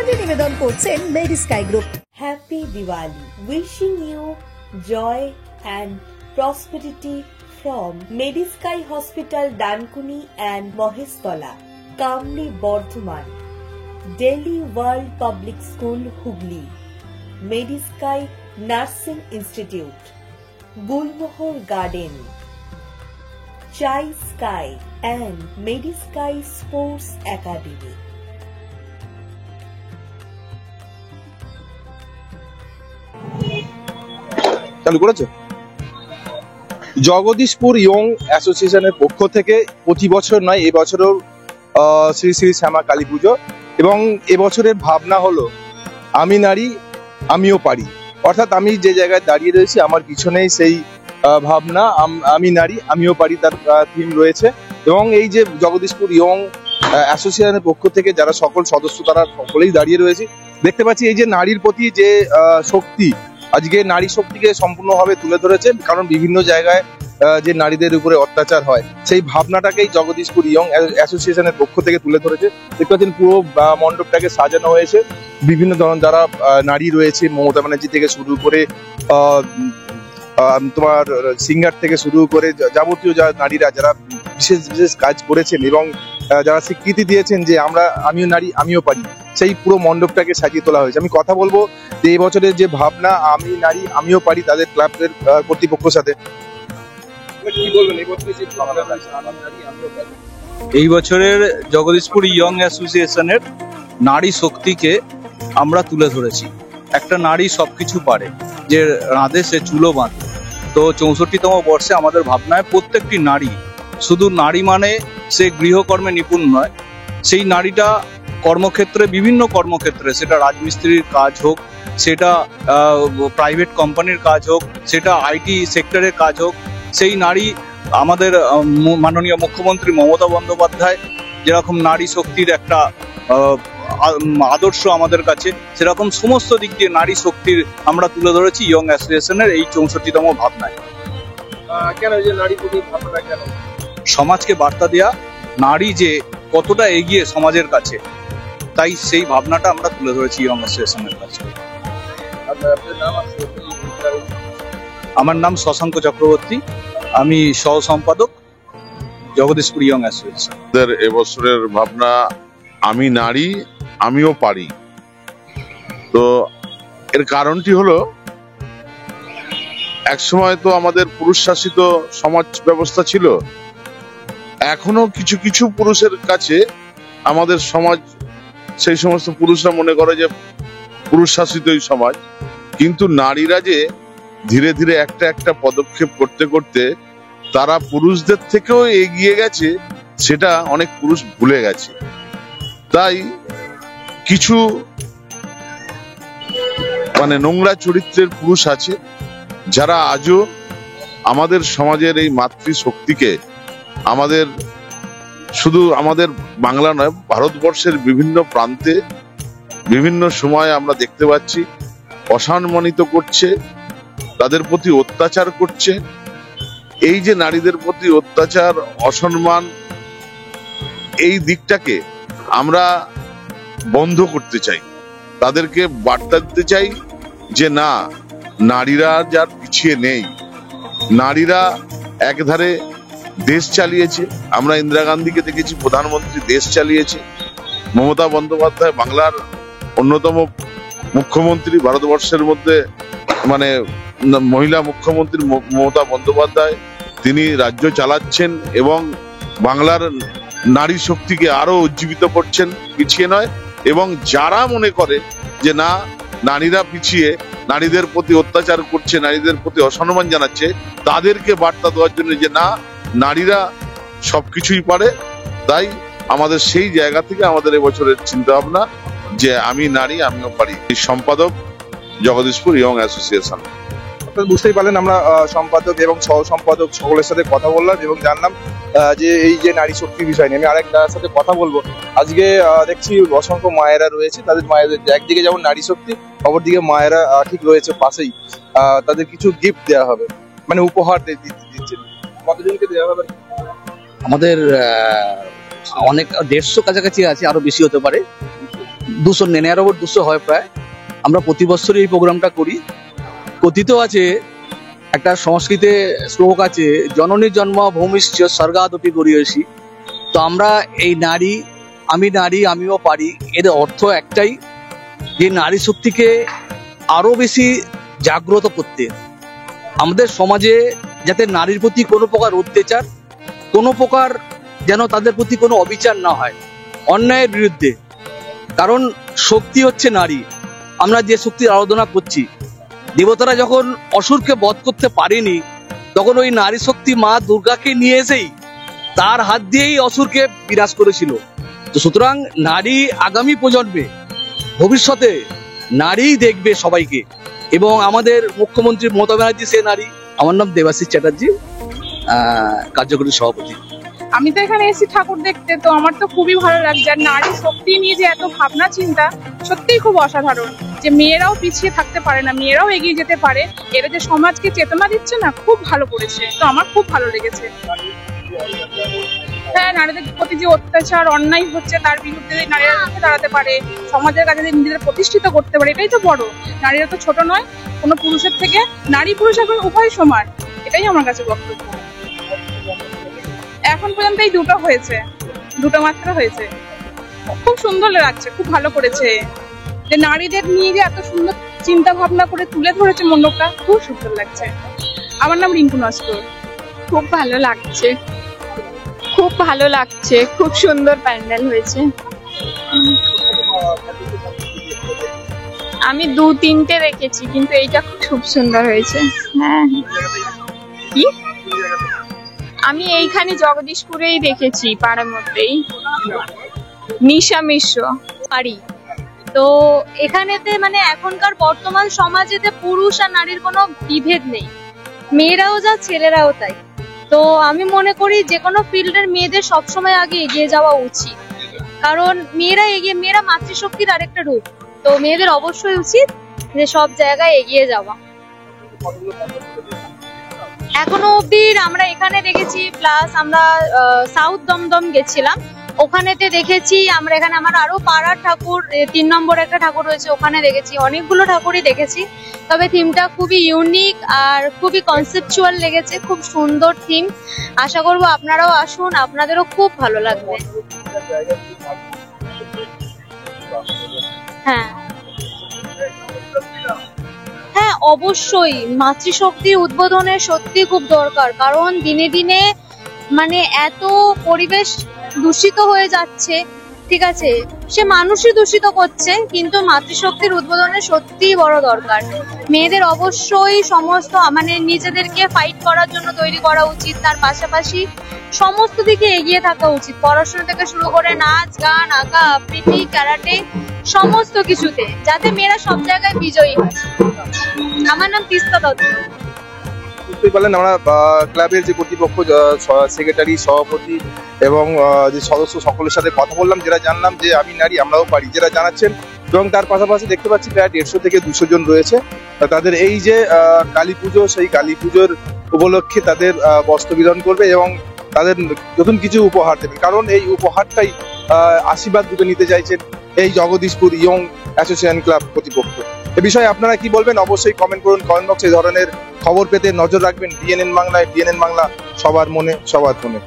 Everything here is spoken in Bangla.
সৌজন্যে নিবেদন করছেন Medisky group. Happy Diwali, wishing you joy and prosperity from Medisky Hospital, Dankuni and Mohestala, Kamli Bardhaman, Delhi World Public School, Hubli, Medisky Nursing Institute, Gulmohar Garden, Chai Sky and Medisky Sports Academy. চালু করেছে জগদীশপুর ইয়ং অ্যাসোসিয়েশনের পক্ষ থেকে প্রতি বছর নয় এবছরও শ্রী শ্রী শ্যামা কালী পুজো, এবং এবছরের ভাবনা হলো আমি নারী আমিও পারি। অর্থাৎ আমি যে জায়গায় দাঁড়িয়ে রয়েছি আমার পিছনেই সেই ভাবনা আমি নারী আমিও পারি, তার থিম রয়েছে। এবং এই যে জগদীশপুর ইয়ং অ্যাসোসিয়েশনের পক্ষ থেকে যারা সকল সদস্য তারা সকলেই দাঁড়িয়ে রয়েছে, দেখতে পাচ্ছি এই যে নারীর প্রতি যে শক্তি, আজকে নারী শক্তিকে সম্পূর্ণভাবে তুলে ধরেছে। কারণ বিভিন্ন জায়গায় যে নারীদের উপরে অত্যাচার হয় সেই ভাবনাটাকেই জগদীশপুর ইয়ং অ্যাসোসিয়েশনের পক্ষ থেকে তুলে ধরেছে। দেখতে পাচ্ছেন পুরো মণ্ডপটাকে সাজানো হয়েছে, বিভিন্ন ধরনের যারা নারী রয়েছে, মমতা ব্যানার্জি থেকে শুরু করে তোমার সিঙ্গার থেকে শুরু করে যাবতীয় যা নারীরা যারা বিশেষ বিশেষ কাজ করেছেন এবং যারা স্বীকৃতি দিয়েছেন যে আমিও নারী আমিও পারি, সেই পুরো মণ্ডপটাকে সাজিয়ে তোলা হয়েছে। আমি কথা বলবো যে এই বছরের যে ভাবনা আমি নারী আমিও পারি তাদের ক্লাবের কর্তৃপক্ষের সাথে কি বলবেন এই বছরের যে ভাবনা আমি নারী আমিও পারি। এই বছরের জগদীশপুর ইয়ং অ্যাসোসিয়েশনের নারী শক্তিকে আমরা তুলে ধরেছি। একটা নারী সবকিছু পারে, যে রাঁধে সে চুলো বাঁধে। তো 64তম বর্ষে আমাদের ভাবনায় প্রত্যেকটি নারী, শুধু নারী মানে সে গৃহকর্মে নিপুণ নয়, সেই নারীটা কর্মক্ষেত্রে বিভিন্ন কর্মক্ষেত্রে, সেটা রাজমিস্ত্রির কাজ হোক, সেটা প্রাইভেট কোম্পানির কাজ হোক, সেটা আইটি সেক্টরের কাজ হোক, সেই নারী আমাদের মাননীয় মুখ্যমন্ত্রী মমতা বন্দ্যোপাধ্যায় যেরকম নারী শক্তির একটা আদর্শ আমাদের কাছে, সেরকম সমস্ত দিক দিয়ে নারী শক্তির আমরা তুলে ধরেছি ইয়ং অ্যাসোসিয়েশনের এই 64তম ভাবনায়। কেন যে নারী প্রতি ভাবনা, কেন সমাজকে বার্তা দেয়া, নারী যে কতটা এগিয়ে সমাজের কাছে, তাই সেই ভাবনাটা আমরা তুলে ধরেছি ইয়ং অ্যাসোসিয়েশনের কাছে। আমার নাম শশাঙ্ক চক্রবর্তী, আমি সহ সম্পাদক জগদীশপুর ইয়ং অ্যাসোসিয়েশন। এবছরের ভাবনা আমি নারী আমিও পারি। তো এর কারণটি হলো, একসময় তো আমাদের পুরুষ শাসিত সমাজ ব্যবস্থা ছিল, এখনো কিছু কিছু পুরুষের কাছে আমাদের সমাজ, সেই সমস্ত পুরুষরা মনে করে যে পুরুষ শাসিতই সমাজ, কিন্তু নারীরা যে ধীরে ধীরে একটা একটা পদক্ষেপ করতে করতে তারা পুরুষদের থেকেও এগিয়ে গেছে, সেটা অনেক পুরুষ ভুলে গেছে। তাই কিছু নোংরা চরিত্রের পুরুষ আছে যারা আজও আমাদের সমাজের এই মাতৃশক্তিকে, আমাদের শুধু আমাদের বাংলা নয় ভারতবর্ষের বিভিন্ন প্রান্তে বিভিন্ন সময় আমরা দেখতে পাচ্ছি অসম্মানিত করছে, তাদের প্রতি অত্যাচার করছে। এই যে নারীদের প্রতি অত্যাচার, অসম্মান, এই দিকটাকে আমরা বন্ধ করতে চাই। তাদেরকে বার্তা দিতে চাই যে না, নারীরা যার পিছিয়ে নেই, নারীরা একধারে দেশ চালিয়েছে। আমরা ইন্দিরা গান্ধীকে দেখেছি প্রধানমন্ত্রী, দেশ চালিয়েছে। মমতা বন্দ্যোপাধ্যায় বাংলার অন্যতম মুখ্যমন্ত্রী, ভারতবর্ষের মধ্যে মহিলা মুখ্যমন্ত্রী মমতা বন্দ্যোপাধ্যায়, তিনি রাজ্য চালাচ্ছেন এবং বাংলার নারী শক্তিকে আরো উজ্জীবিত করছেন, পিছিয়ে নয়। এবং যারা মনে করে যে না, নারীরা পিছিয়ে, নারীদের প্রতি অত্যাচার করছে, নারীদের প্রতি অসম্মান জানাচ্ছে, তাদেরকে বার্তা দেওয়ার জন্য যে না, নারীরা সবকিছুই পারে। তাই আমাদের সেই জায়গা থেকে আমাদের এবছরের চিন্তা ভাবনা যে আমি নারী আমিও পারি। এই সম্পাদক জগদীশপুর ইয়ং অ্যাসোসিয়েশন। বুঝতেই পারলেন, আমরা সম্পাদক এবং সহ সম্পাদক সকলের সাথে কথা বললাম এবং জানলাম যে এই যে নারী শক্তির বিষয় নিয়ে। আমি আরেকটার সাথে কথা বলবো। আজকে দেখছি অসংখ্য মায়েরা রয়েছে, তাদের মায়েদের একদিকে যেমন নারী শক্তি, অপরদিকে মায়েরা ঠিক রয়েছে পাশেই, তাদের কিছু গিফট দেওয়া হবে, উপহার দিচ্ছেন। কতজনকে দেওয়া হবে? আমাদের অনেক 150 কাছাকাছি আছে, আরো বেশি হতে পারে। 200 হয় প্রায়। আমরা প্রতি বছরই এই প্রোগ্রামটা করি। কথিত আছে, একটা সংস্কৃতে শ্লোক আছে, জননী জন্ম ভূমিশ্চ স্বর্গাদপি গরীয়সী। তো আমরা এই নারী, আমি নারী আমিও পারি, এর অর্থ একটাই, যে নারী শক্তিকে আরো বেশি জাগ্রত করতে, আমাদের সমাজে যাতে নারীর প্রতি কোনো প্রকার অত্যাচার, কোনো প্রকার যেন তাদের প্রতি কোনো অবিচার না হয়, অন্যায়ের বিরুদ্ধে। কারণ শক্তি হচ্ছে নারী। আমরা যে শক্তির আরাধনা করছি, দেবতারা যখন অসুরকে বধ করতে পারেনি, তখন ওই নারী শক্তি মা দুর্গাকে নিয়ে এসেই তার হাত দিয়েই অসুরকে বিনাশ করেছিল। তো সুতরাং নারী আগামী প্রজন্মে, ভবিষ্যতে নারী দেখবে সবাইকে। এবং আমাদের মুখ্যমন্ত্রী মমতা ব্যানার্জি সে নারী। আমার নাম দেবাশিস চ্যাটার্জি, কার্যকরী সভাপতি। আমি তো এখানে এসেছি ঠাকুর দেখতে, তো আমার তো খুবই ভালো লাগছে। আর নারী শক্তি নিয়ে যে এত ভাবনা চিন্তা, সত্যিই খুব অসাধারণ। যে মেয়েরাও পিছিয়ে থাকতে পারে না, মেয়েরাও এগিয়ে যেতে পারে, এরা যে সমাজকে চেতনা দিচ্ছে না, খুব ভালো করেছে। তো আমার খুব ভালো লেগেছে। হ্যাঁ, নারীদের প্রতি যে অত্যাচার অন্যায় হচ্ছে, তার বিরুদ্ধে নারীরা রুখে দাঁড়াতে পারে, সমাজের কাছে নিজেদের প্রতিষ্ঠিত করতে পারে, এটাই তো বড়। নারীরা তো ছোট নয় কোনো পুরুষের থেকে, নারী পুরুষ এখন উভয় সমান, এটাই আমার কাছে বক্তব্য। এখন পর্যন্ত এই দুটো মাত্র হয়েছে। খুব সুন্দর লাগছে, খুব ভালো করেছে। যে নারীদের নিয়ে যে এত সুন্দর চিন্তা ভাবনা করে তুলে ধরেছে মণ্ডপটা, খুব সুন্দর লাগছে। আমার নাম রিঙ্কু নস্কর। খুব ভালো লাগছে, খুব ভালো লাগছে, খুব সুন্দর প্যান্ডেল হয়েছে। আমি 2-3টে দেখেছি, কিন্তু এইটা খুব সুন্দর হয়েছে। হ্যাঁ, কি আমি এইখানে জগদীশপুরেই দেখেছি, পাড়ার মধ্যেই, নিশা মিশ্র পারি। তো এখানেতে মানে এখনকার বর্তমান সমাজেতে পুরুষ আর নারীর কোনো বিভেদ নেই, মেয়েরাও যা ছেলেরাও তাই। তো আমি মনে করি যে কোনো ফিল্ডের মেয়েদের সবসময় আগে এগিয়ে যাওয়া উচিত, কারণ মেয়েরা মাতৃশক্তির আরেকটা রূপ। তো মেয়েদের অবশ্যই উচিত যে সব জায়গায় এগিয়ে যাওয়া। এখনো অব্দি আমরা এখানে দেখেছি, প্লাস আমরা সাউথ দমদম গেছিলাম, ওখানেতে দেখেছি আমরা। এখানে আমার আরো পাড়ার ঠাকুর 3 নম্বর একটা ঠাকুর রয়েছে, ওখানে দেখেছি, অনেকগুলো ঠাকুরই দেখেছি। তবে থিমটা খুবই ইউনিক আর খুবই কনসেপচুয়াল লেগেছে, খুব সুন্দর থিম। আশা করবো আপনারাও আসুন, আপনাদেরও খুব ভালো লাগবে। হ্যাঁ হ্যাঁ, অবশ্যই মাতৃশক্তির উদ্বোধনের সত্যি খুব দরকার, কারণ দিনে দিনে মানে এত পরিবেশ দূষিত হয়ে যাচ্ছে। ঠিক আছে, সে মানুষই দূষিত করছে, কিন্তু মাতৃশক্তির উদ্বোধনের সত্যি বড় দরকার। মেয়েদের অবশ্যই সমস্ত মানে নিজেদেরকে ফাইট করার জন্য তৈরি করা উচিত, তার পাশাপাশি সমস্ত দিকে এগিয়ে থাকা উচিত, পড়াশোনা থেকে শুরু করে নাচ গান আঁকা আবৃত্তি ক্যারাটে সমস্ত কিছুতে, যাতে মেয়েরা সব জায়গায় বিজয়ী হয়। আমার নাম তিস্তা দত্ত। বুঝতেই পারলেন, আমরা ক্লাবের যে কর্তৃপক্ষ, সেক্রেটারি, সভাপতি এবং যে সদস্য সকলের সাথে কথা বললাম, যারা জানলাম যে আমি নারী আমরাও পারি, যারা জানাচ্ছেন। এবং তার পাশাপাশি দেখতে পাচ্ছি প্রায় 150 থেকে 200 জন রয়েছে। তাদের এই যে কালী পুজো, সেই কালী পুজোর উপলক্ষে তাদের বস্ত্র বিতরণ করবে এবং তাদের নতুন কিছু উপহার দেবে, কারণ এই উপহারটাই আশীর্বাদ রূপে নিতে চাইছেন এই জগদীশপুর ইয়ং অ্যাসোসিয়েশন ক্লাব কর্তৃপক্ষ। এ বিষয়ে আপনারা কি বলবেন অবশ্যই কমেন্ট করুন, কমেন্ট বক্সে। এই ধরনের খবর পেতে নজর রাখবেন ডিএনএন বাংলায়। ডিএনএন বাংলা, সবার মনে সবার ফোনে।